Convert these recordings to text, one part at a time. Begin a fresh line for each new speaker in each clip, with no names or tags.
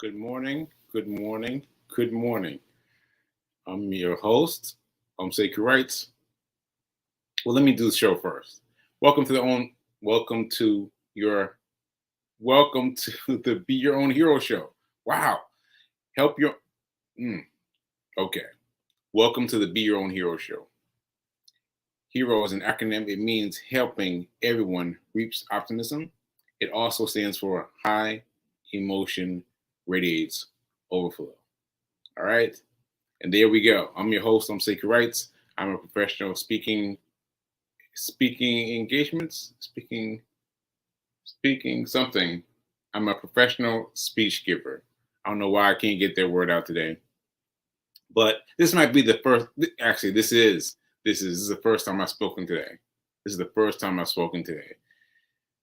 Good morning. Good morning. Good morning. I'm your host. I'm Sekou Write. Well, let me do the show first. Welcome to the own. Welcome to your. Welcome to the Be Your Own Hero show. Wow. Help your. Okay. Welcome to the Be Your Own Hero show. Hero is an acronym. It means helping everyone reach optimism. It also stands for high emotion radiates overflow. All right. And there we go. I'm your host. I'm Sekou Write. I'm a professional speaking engagements, speaking something. I'm a professional speech giver. I don't know why I can't get that word out today. But this might be the first. Actually, this is the first time I've spoken today. This is the first time I've spoken today.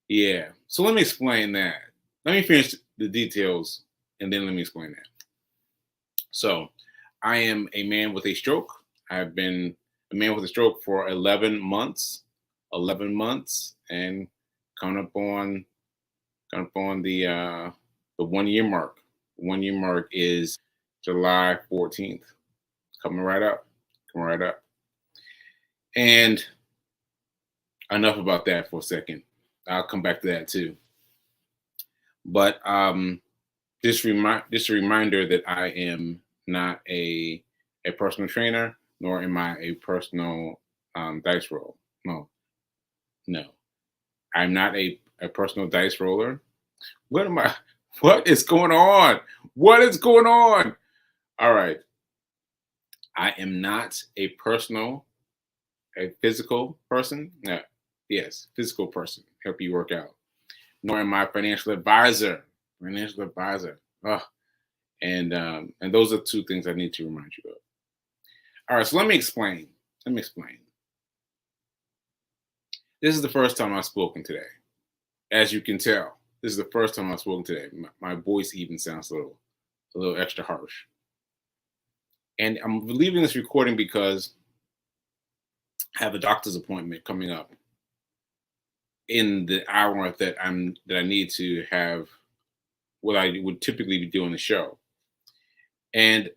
Yeah. So let me explain that. Let me finish the details and then let me explain that. So I am a man with a stroke. I've been a man with a stroke for 11 months. 11 months and coming up on the 1 year mark. 1 year mark is July 14th. Coming right up. Coming right up. And enough about that for a second. I'll come back to that too. But just a reminder that I am not a personal trainer, nor am I a personal dice roll. No. I'm not a personal dice roller. What am I? What is going on? What is going on? All right. I am not a physical person. Yes, physical person. Help you work out. Nor am I a financial advisor. Financial advisor. And those are two things I need to remind you of. All right, so let me explain. This is the first time I've spoken today. As you can tell, this is the first time I've spoken today. My voice even sounds a little extra harsh. And I'm leaving this recording because I have a doctor's appointment coming up in the hour that I need to have what I would typically be doing the show. And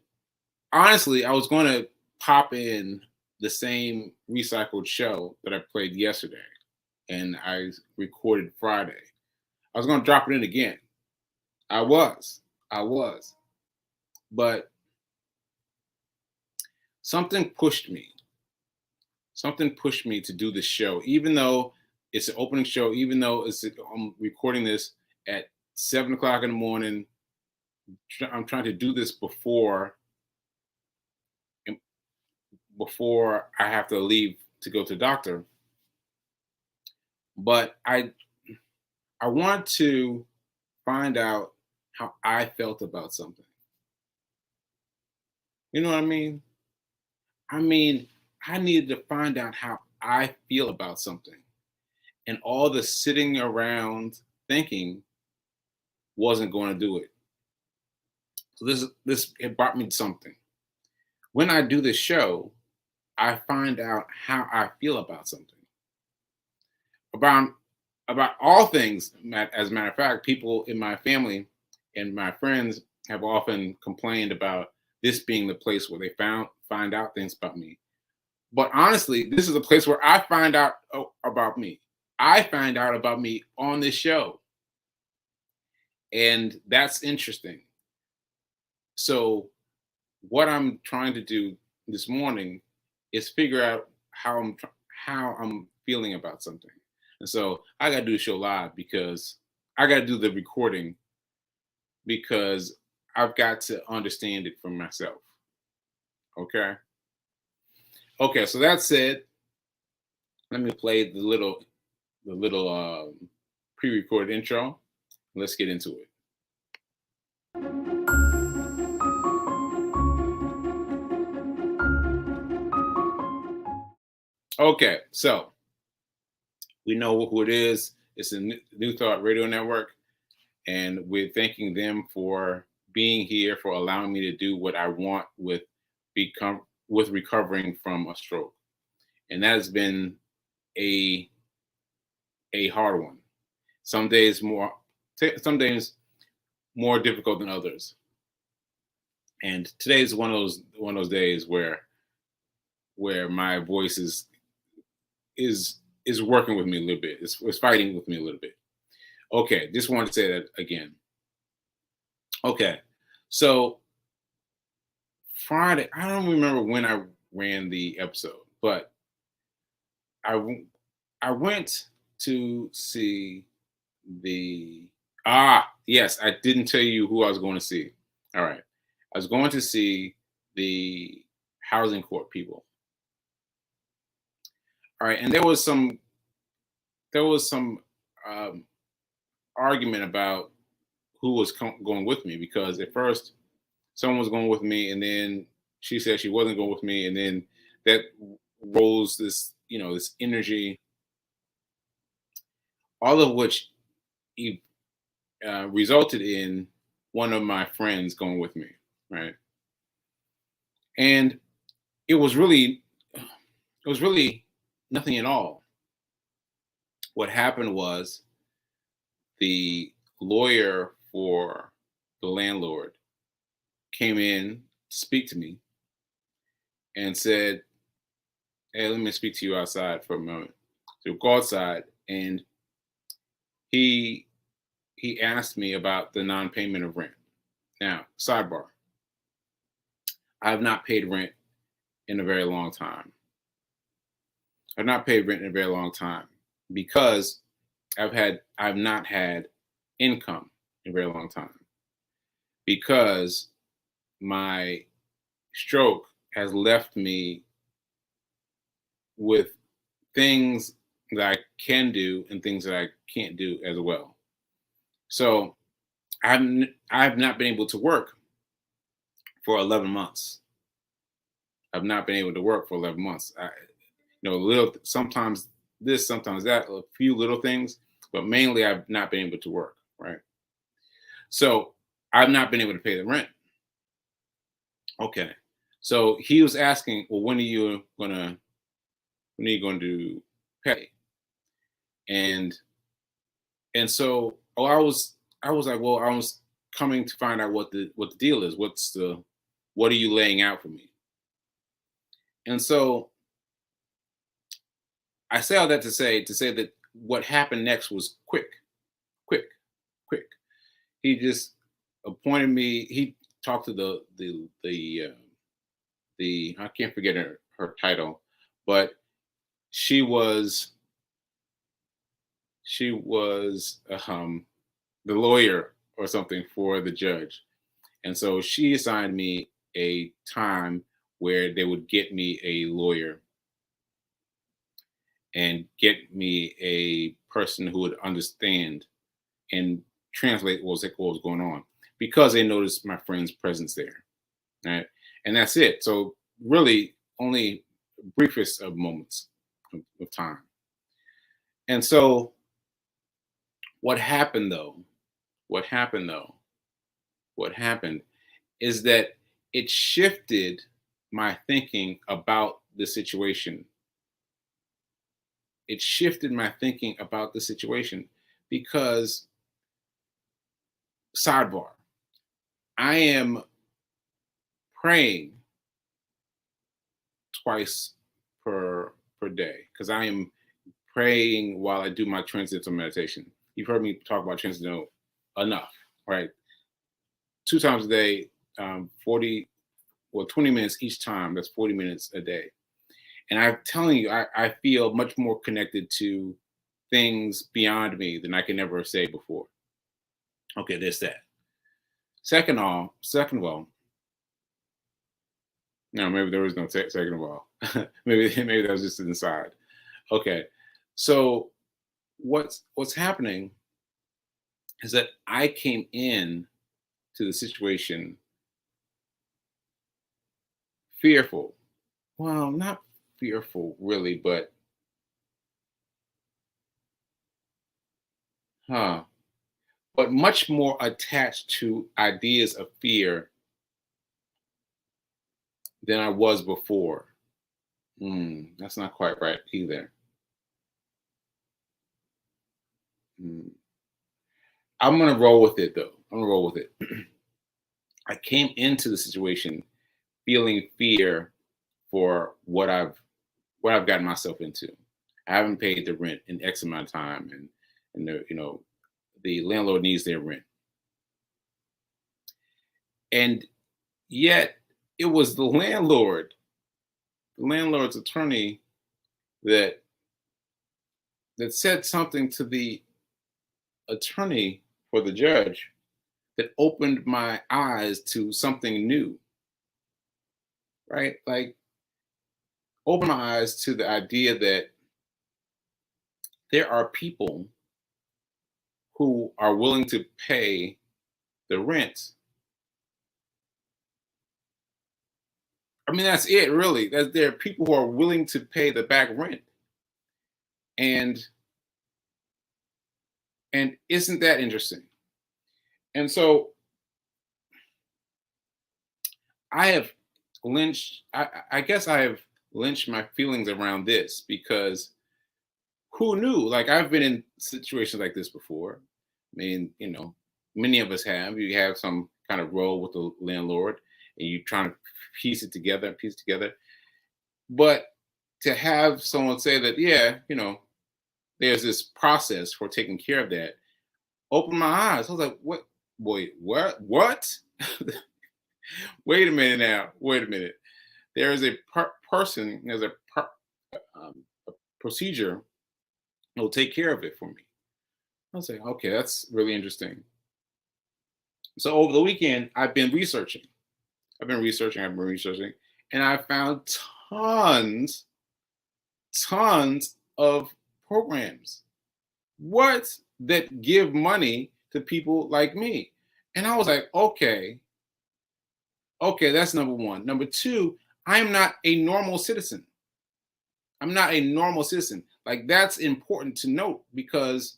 honestly, I was going to pop in the same recycled show that I played yesterday and I recorded Friday. I was going to drop it in again. I was. But something pushed me. Something pushed me to do this show, even though it's an opening show, even though I'm recording this at 7 o'clock in the morning. I'm trying to do this before I have to leave to go to the doctor. But I want to find out how I felt about something. You know what I mean? I needed to find out how I feel about something. And all the sitting around thinking wasn't going to do it. So it brought me something. When I do this show, I find out how I feel about something. About all things. As a matter of fact, people in my family and my friends have often complained about this being the place where they find out things about me. But honestly, this is a place where I find out about me. I find out about me on this show. And that's interesting. So what I'm trying to do this morning is figure out how I'm feeling about something. And so I got to do the show live because I got to do the recording because I've got to understand it for myself. Okay. So that said, let me play the little pre-recorded intro. Let's get into it. Okay, so we know who it is. It's a New Thought Radio Network, and we're thanking them for being here, for allowing me to do what I want with recovering from a stroke, and that has been a hard one. Some days more difficult than others. And today is one of those days where my voice is working with me a little bit. It's fighting with me a little bit. Okay, just wanted to say that again. Okay, so Friday, I don't remember when I ran the episode, but I went to see the yes, I didn't tell you who I was going to see. All right, I was going to see the housing court people. All right, and there was some um, argument about who was going with me, because at first someone was going with me, and then she said she wasn't going with me, and then that rose this energy, all of which resulted in one of my friends going with me, right? And it was really nothing at all. What happened was the lawyer for the landlord came in to speak to me and said, "Hey, let me speak to you outside for a moment." So go outside, and he he asked me about the non-payment of rent. Now, sidebar: I have not paid rent in a very long time. I've not paid rent in a very long time because I've not had income in a very long time, because my stroke has left me with things that I can do and things that I can't do as well. So I've not been able to work for 11 months. I've not been able to work for 11 months. Little, sometimes this, sometimes that, a few little things, but mainly I've not been able to work, right? So I've not been able to pay the rent. Okay. So he was asking, well, when are you going to pay? And so I was like, well, I was coming to find out what the deal is. What are you laying out for me? And so I say all that to say that what happened next was quick, quick, quick. He just appointed me. He talked to the I can't forget her title, but she was she was the lawyer or something for the judge. And so she assigned me a time where they would get me a lawyer and get me a person who would understand and translate what was going on, because they noticed my friend's presence there. Right. And that's it. So really only briefest of moments of time. And so what happened though, what happened though, what happened is that it shifted my thinking about the situation. It shifted my thinking about the situation because, sidebar, I am praying twice per day, because I am praying while I do my transcendental meditation. You've heard me talk about transcendental enough, right? 2 times a day, 20 minutes each time. That's 40 minutes a day. And I'm telling you, I feel much more connected to things beyond me than I can ever say before. Okay, there's that. Second of all, no, maybe there was no second of all. maybe that was just inside. Okay, so what's happening is that I came in to the situation fearful. Well, not fearful really, but huh, but much more attached to ideas of fear than I was before. That's not quite right either. Hmm. I'm gonna roll with it though. I'm gonna roll with it. I came into the situation feeling fear for what I've gotten myself into. I haven't paid the rent in X amount of time, and the landlord needs their rent, and yet it was the landlord's attorney that said something to the attorney for the judge that opened my eyes to something new, right? Like, opened my eyes to the idea that there are people who are willing to pay the rent. I mean, that's it, really. That there are people who are willing to pay the back rent, and isn't that interesting? And so I have lynched. I guess I have lynched my feelings around this because who knew? Like, I've been in situations like this before. I mean, many of us have. You have some kind of role with the landlord, and you're trying to piece it together. But to have someone say that, yeah, there's this process for taking care of that, opened my eyes. I was like, what? Wait, what? Wait a minute now. Wait a minute. There is a person, there's a procedure that will take care of it for me. I was like, okay, that's really interesting. So over the weekend, I've been researching, and I found tons, tons of programs. What that give money to people like me? And I was like, okay, that's number one. Number two, I am not a normal citizen. I'm not a normal citizen. Like, that's important to note because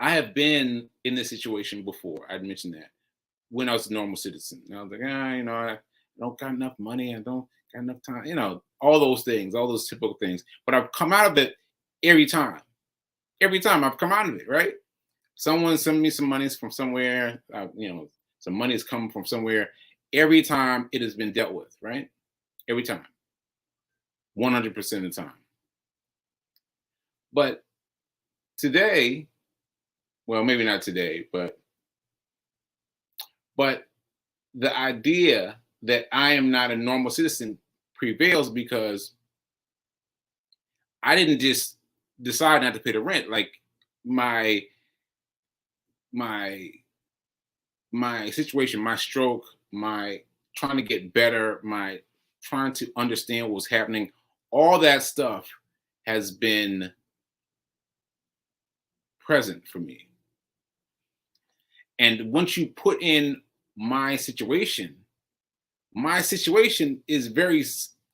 I have been in this situation before. I'd mentioned that when I was a normal citizen. And I was like, I don't got enough money. I don't got enough time. All those things, all those typical things. But I've come out of it every time. Every time I've come out of it, right? Someone sent me some money from somewhere. Some money has come from somewhere. Every time it has been dealt with, right? Every time, 100% of the time. But today, well, maybe not today, but the idea that I am not a normal citizen prevails because I didn't just decide not to pay the rent. Like, my my my situation, my stroke, my trying to get better, my trying to understand what was happening, all that stuff has been present for me. And once you put in my situation, my situation is very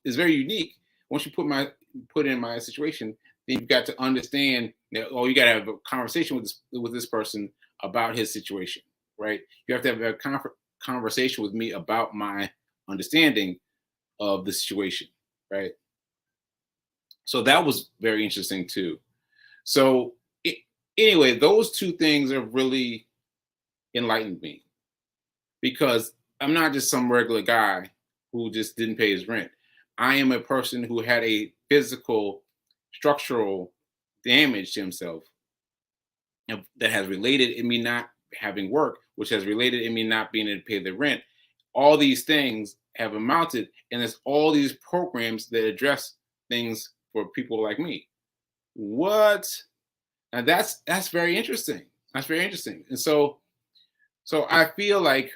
unique. Once you put in my situation, then you've got to understand that, you got to have a conversation with this person about his situation, right? You have to have a conversation with me about my understanding of the situation, right? So that was very interesting too. So anyway, those two things have really enlightened me because I'm not just some regular guy who just didn't pay his rent. I am a person who had a physical, structural damage to himself that has related in me not having work, which has related in me not being able to pay the rent. All these things have amounted, and there's all these programs that address things for people like me. What? And that's very interesting. That's very interesting. And so I feel like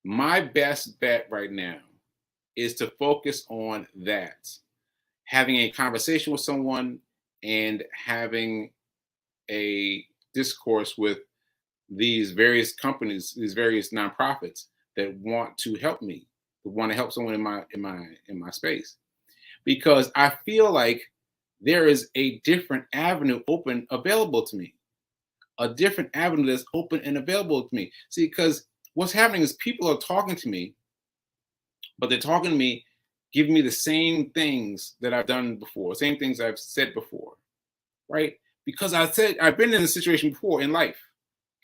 my best bet right now is to focus on that, having a conversation with someone and having a discourse with these various companies, these various nonprofits that want to help me, that want to help someone in my space, because I feel like there is a different avenue open available to me, a different avenue that's open and available to me. See, because what's happening is people are talking to me, but they're talking to me, giving me the same things that I've done before, same things I've said before, right? because I said I've been in a situation before in life,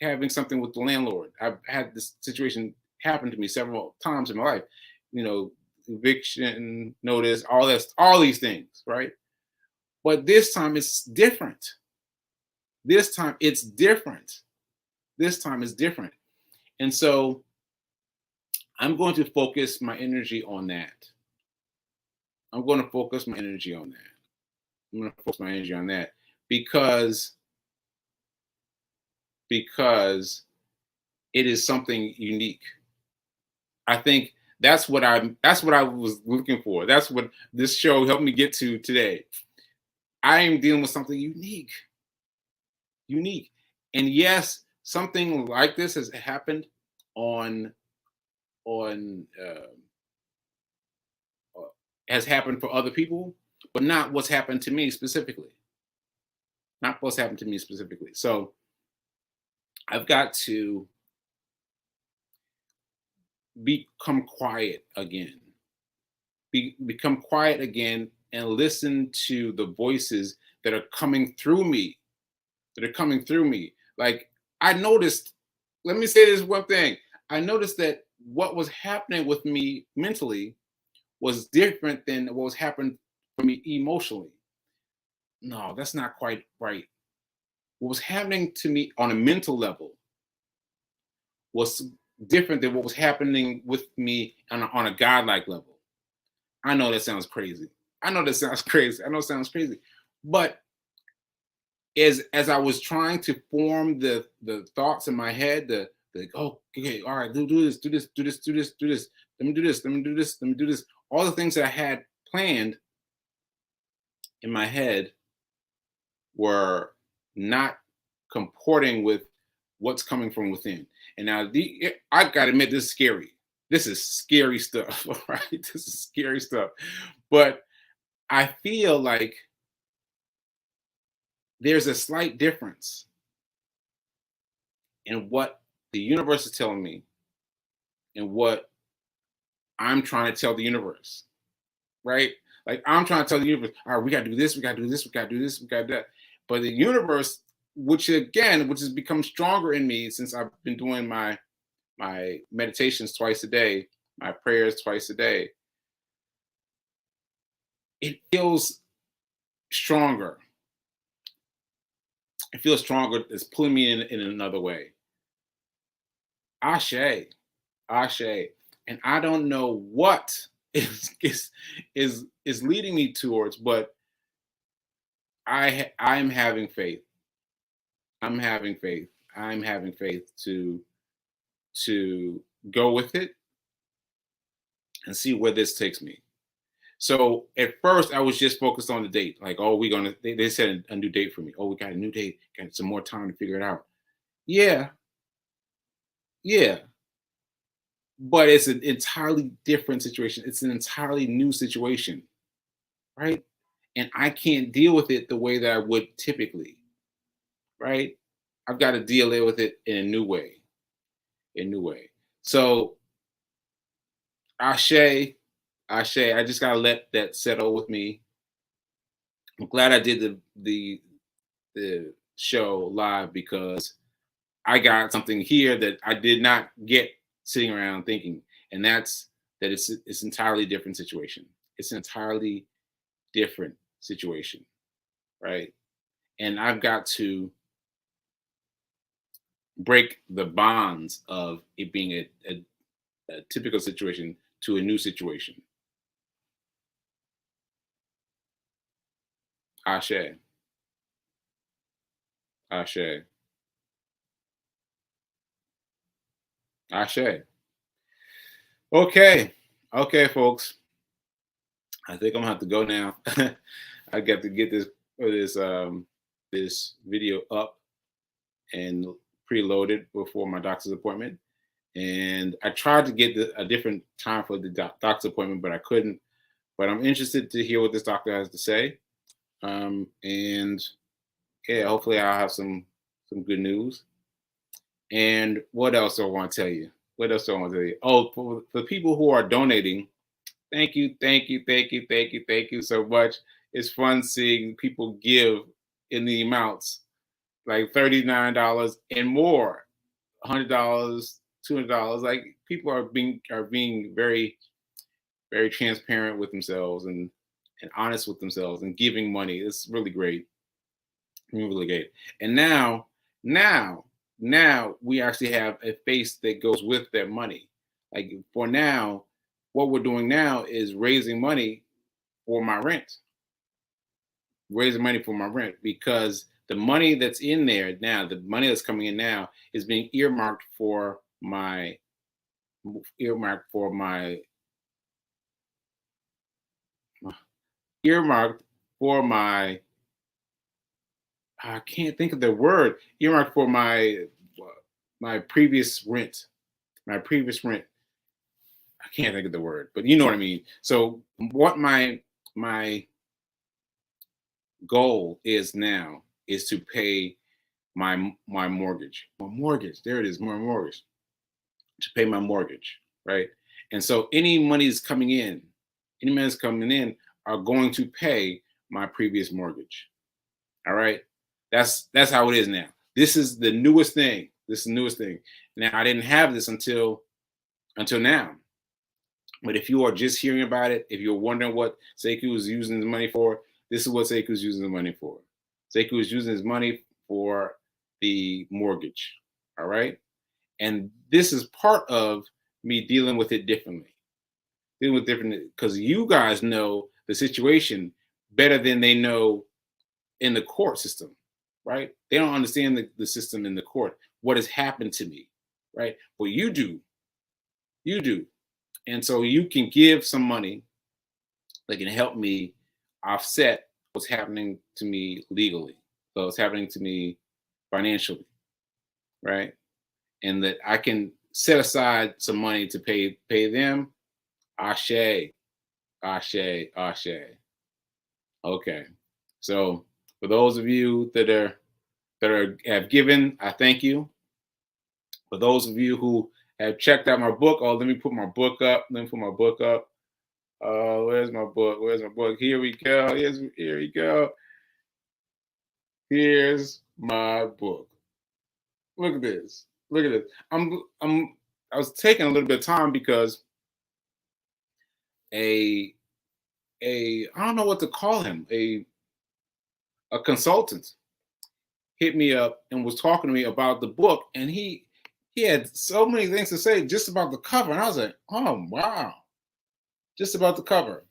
having something with the landlord. I've had this situation happen to me several times in my life. You know, eviction notice, all these things, right? But this time it's different. This time it's different. This time is different. And so I'm going to focus my energy on that. I'm going to focus my energy on that. I'm going to focus my energy on that because it is something unique. I think that's what I was looking for. That's what this show helped me get to today. I am dealing with something unique. Unique. And yes, something like this has happened on on has happened for other people, but not what's happened to me specifically. Not what's happened to me specifically. So I've got to become quiet again. Become quiet again and listen to the voices that are coming through me. That are coming through me. Like I noticed, let me say this one thing. I noticed that what was happening with me mentally was different than what was happening for me emotionally. No, that's not quite right. What was happening to me on a mental level was different than what was happening with me on a godlike level. I know that sounds crazy. I know that sounds crazy. I know it sounds crazy. But as I was trying to form the thoughts in my head, oh, okay, all right, do this, do this, do this, do this, do this. Let me do this, let me do this, let me do this. All the things that I had planned in my head were not comporting with what's coming from within. And now I gotta admit, this is scary. This is scary stuff, all right? This is scary stuff. But I feel like there's a slight difference in what the universe is telling me and what I'm trying to tell the universe, right? Like I'm trying to tell the universe, all right, we gotta do this, we gotta do this, we gotta do this, we gotta do that. But the universe, which has become stronger in me since I've been doing my meditations twice a day, my prayers twice a day, it feels stronger. It feels stronger. It's pulling me in another way. Ashe, Ashe. And I don't know what is leading me towards, but I'm having faith. I'm having faith. I'm having faith to go with it and see where this takes me. So at first I was just focused on the date. Like, oh, they said a new date for me. Oh, we got a new date, got some more time to figure it out. Yeah, yeah. But it's an entirely different situation. It's an entirely new situation, right? And I can't deal with it the way that I would typically, right? I've got to deal with it in a new way, a new way. So Ashe, Ashe, I just gotta let that settle with me. I'm glad I did the show live because I got something here that I did not get sitting around thinking, and that's that it's entirely different situation. It's an entirely different situation, right? And I've got to break the bonds of it being a typical situation to a new situation. Ashe, Ashe, Ashe. Okay, okay, folks. I think I'm gonna have to go now. I got to get this video up and preloaded before my doctor's appointment. And I tried to get a different time for the doctor's appointment, but I couldn't. But I'm interested to hear what this doctor has to say. And yeah, hopefully I'll have some good news. And what else do I want to tell you? What else do I want to tell you? Oh, for people who are donating, thank you, thank you, thank you, thank you, thank you so much. It's fun seeing people give in the amounts, like $39 and more, $100, $200. Like people are being very very transparent with themselves and honest with themselves and giving money. It's really great, really great. And now, now we actually have a face that goes with that money. Like for now, what we're doing now is raising money for my rent, raising money for my rent because the money that's in there now, the money that's coming in now, is being earmarked for my earmarked for my I can't think of the word, earmarked for my previous rent. My previous rent. I can't think of the word, but you know what I mean. So what my goal is now is to pay my mortgage. My mortgage. There it is, my mortgage. To pay my mortgage, right? And so any money that's coming in, any money that's coming in are going to pay my previous mortgage. All right. That's how it is now. This is the newest thing. This is the newest thing. Now I didn't have this until now. But if you are just hearing about it, if you're wondering what Sekou is using the money for, this is what Sekou is using the money for. Sekou is using his money for the mortgage. All right. And this is part of me dealing with it differently. Dealing with different because you guys know the situation better than they know in the court system, right? They don't understand the system in the court, what has happened to me, right? But you do. You do. And so you can give some money that can help me offset what's happening to me legally. So it's happening to me financially, right? And that I can set aside some money to pay them. Ashe, ashe, ashe. Okay. So for those of you that have given, I thank you. For those of you who have checked out my book, oh, let me put my book up. Let me put my book up. Where's my book? Where's my book? Here we go. Here we go. Here's my book. Look at this. Look at this. I was taking a little bit of time because a I don't know what to call him, a consultant hit me up and was talking to me about the book, and he had so many things to say just about the cover, and I was like, oh wow, just about the cover.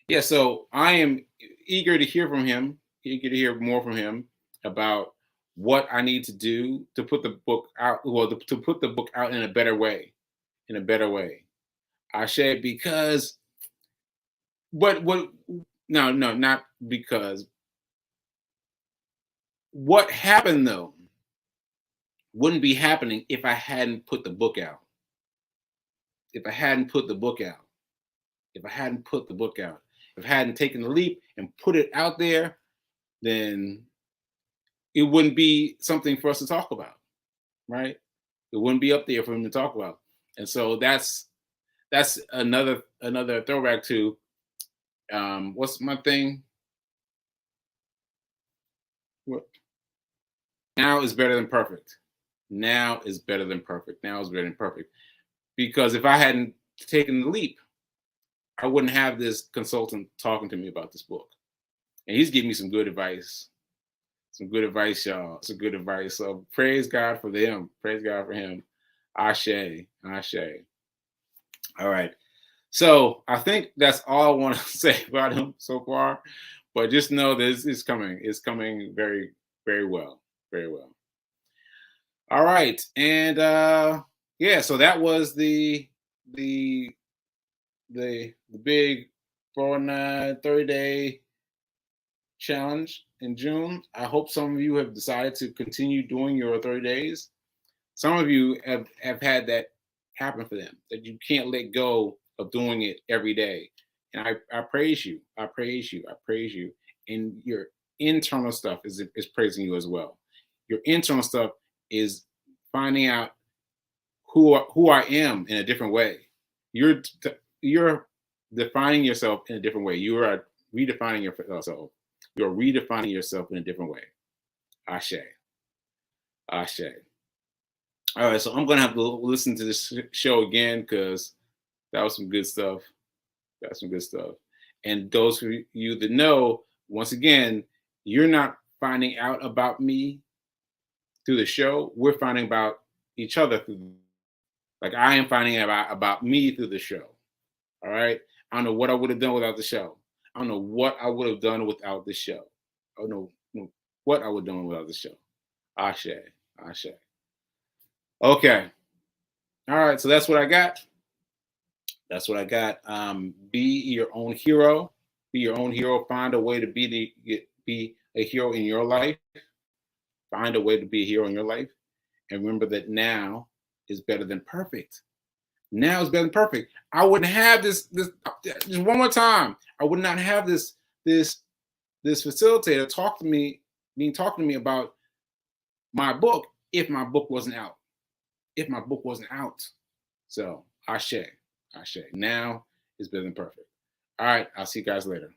Yeah, so I am eager to hear from him, eager to hear more from him about what I need to do to put the book out, well, to put the book out in a better way, in a better way. I said because, what? No, no, not because. What happened though wouldn't be happening if I hadn't put the book out. If I hadn't put the book out. If I hadn't put the book out. If I hadn't taken the leap and put it out there, then it wouldn't be something for us to talk about, right? It wouldn't be up there for him to talk about. And so that's another throwback to what's my thing? What? Now is better than perfect. Now is better than perfect. Now is better than perfect. Because if I hadn't taken the leap, I wouldn't have this consultant talking to me about this book. And he's giving me some good advice. Some good advice, y'all. Some good advice. So praise God for them. Praise God for him. Ashe. Ashe. All right. So I think that's all I want to say about him so far. But just know this is coming. It's coming very, very well. Very well. All right. And yeah, so that was the big 409 30-day challenge in June. I hope some of you have decided to continue doing your 30 days. Some of you have had that happen for them, that you can't let go of doing it every day. And I praise you. I praise you. I praise you. And your internal stuff is praising you as well. Your internal stuff is finding out who I am in a different way. You're defining yourself in a different way. You are redefining yourself. You're redefining yourself in a different way. Ashe. Ashe. All right, so I'm gonna have to listen to this show again because that was some good stuff. That's some good stuff. And those of you that know, once again, you're not finding out about me through the show. We're finding about each other through, like I am finding out about me through the show. All right. I don't know what I would have done without the show. I don't know what I would have done without the show. I don't know what I would have done without the show. Ashe. Ashe. Okay. All right. So that's what I got. That's what I got. Be your own hero. Be your own hero. Find a way to be a hero in your life. Find a way to be a hero in your life. And remember that now is better than perfect. Now is better than perfect. I wouldn't have this just one more time. I would not have this facilitator talking to me about my book if my book wasn't out. If my book wasn't out. So Ashe. Now is better than perfect. All right, I'll see you guys later.